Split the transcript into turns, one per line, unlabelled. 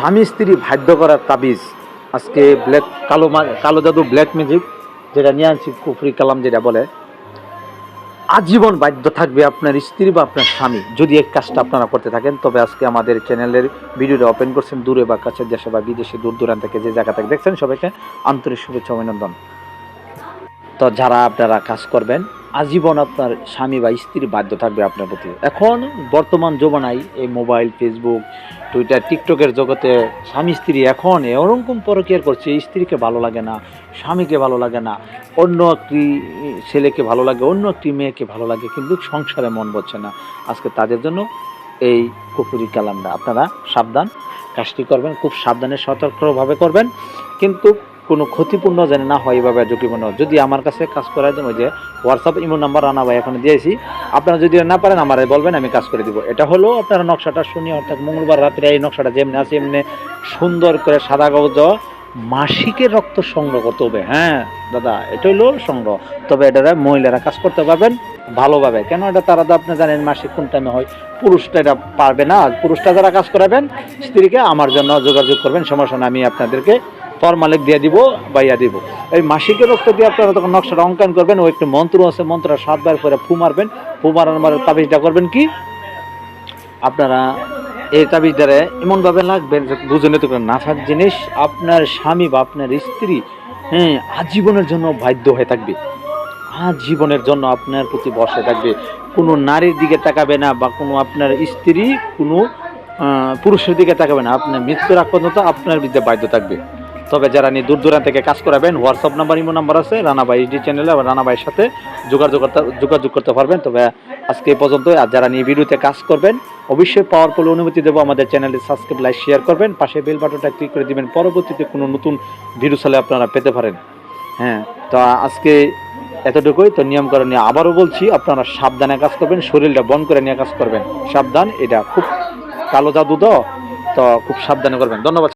স্বামী স্ত্রী বাধ্য করার তাবিজ আজকে কালো জাদু ব্ল্যাক ম্যাজিক যেটা নিয়ে আনছি, কুফরি কালাম যেটা বলে, আজীবন বাধ্য থাকবে আপনার স্ত্রী বা আপনার স্বামী যদি এই কাজটা আপনারা করতে থাকেন। তবে আজকে আমাদের চ্যানেলের ভিডিওটা ওপেন করছেন, দূরে বা কাছের দেশে বা বিদেশে দূর দূরান্ত থেকে যে জায়গা থেকে দেখছেন সবাইকে আন্তরিক শুভেচ্ছা অভিনন্দন। তো যারা আপনারা কাজ করবেন, আজীবন আপনার স্বামী বা স্ত্রী বাধ্য থাকবে আপনার প্রতি। এখন বর্তমান জমানায় এই মোবাইল, ফেসবুক, টুইটার, টিকটকের জগতে স্বামী স্ত্রী এখন এরকম পরকীয়া করছে, স্ত্রীকে ভালো লাগে না, স্বামীকে ভালো লাগে না, অন্য একটি ছেলেকে ভালো লাগে, অন্য একটি মেয়েকে ভালো লাগে, কিন্তু সংসারে মন বসছে না। আজকে তাদের জন্য এই কুফরি কালামটা, আপনারা সাবধান, কাজটি করবেন খুব সাবধানে সতর্কভাবে করবেন, কিন্তু কোনো ক্ষতিপূর্ণ যেন না হয় এভাবে ঝুঁকিপূর্ণ। যদি আমার কাছে কাজ করার জন্য, ওই যে হোয়াটসঅ্যাপ ইমো নাম্বার রানা ভাই এখন দিয়েছি, আপনারা যদি না পারেন আমারে বলবেন, আমি কাজ করে দিব। এটা হলো আপনারা নকশাটা শুনি, অর্থাৎ মঙ্গলবার রাত্রে এই নকশাটা যেমনি আছে এমনি সুন্দর করে সাদা কাগজ মাসিকের রক্ত সংগ্রহ করতে হবে। হ্যাঁ দাদা, এটা হলো সংগ্রহ। তবে এটা মহিলারা কাজ করতে পারবেন ভালোভাবে, কেন এটা তারা তো আপনি জানেন মাসিক কোন টাইমে হয়, পুরুষটা এটা পারবে না। পুরুষটা যারা কাজ করাবেন স্ত্রীকে আমার জন্য যোগাযোগ করবেন, সমস্যা না, আমি আপনাদেরকে ফরমালিক দিয়ে দিব বা ইয়া দিব। এই মাসিকের রক্ত দিয়ে আপনারা তখন নকশাটা অঙ্কন করবেন, ও একটু মন্ত্র আছে, মন্ত্রটা 7 বার করে ফু মারবেন, ফু মারার তাবিজটা করবেন কি, আপনারা এই তাবিজ দ্বারা এমনভাবে লাগবেন যে বুঝে নিতে পারেন নাফাক জিনিস আপনার স্বামী বা আপনার স্ত্রী আজীবনের জন্য বাধ্য হয়ে থাকবে, আজীবনের জন্য আপনার প্রতি বসে থাকবে, কোনো নারীর দিকে তাকাবে না, বা কোনো আপনার স্ত্রী কোনো পুরুষের দিকে তাকাবে না, আপনার মৃত্যুর আগ পর্যন্ত আপনার বিরুদ্ধে বাধ্য থাকবে। তবে যারা নিয়ে দূর দূরান্ত থেকে কাজ করাবেন, হোয়াটসঅ্যাপ নাম্বার, ইমো নাম্বার আছে, রানা ভাই ডি চ্যানেলে রানা ভাইয়ের সাথে যোগাযোগ করতে পারবেন। তবে আজকে এই পর্যন্ত। আর যারা নিয়ে ভিডিওতে কাজ করবেন অবশ্যই পাওয়ারফুল অনুমতি দেবো, আমাদের চ্যানেলে সাবস্ক্রাইব, লাইক, শেয়ার করবেন, পাশে বেল বাটনটা ক্লিক করে দিবেন, পরবর্তীতে কোনো নতুন ভিডিও চাইলে আপনারা পেতে পারেন। হ্যাঁ, তো আজকে এতটুকুই। তো নিয়মকানুন নিয়ে আবারও বলছি, আপনারা সাবধানে কাজ করবেন, শরীরটা বন্ধ করে নিয়ে কাজ করবেন, সাবধান, এটা খুব কালো জাদু, তো খুব সাবধানে করবেন। ধন্যবাদ।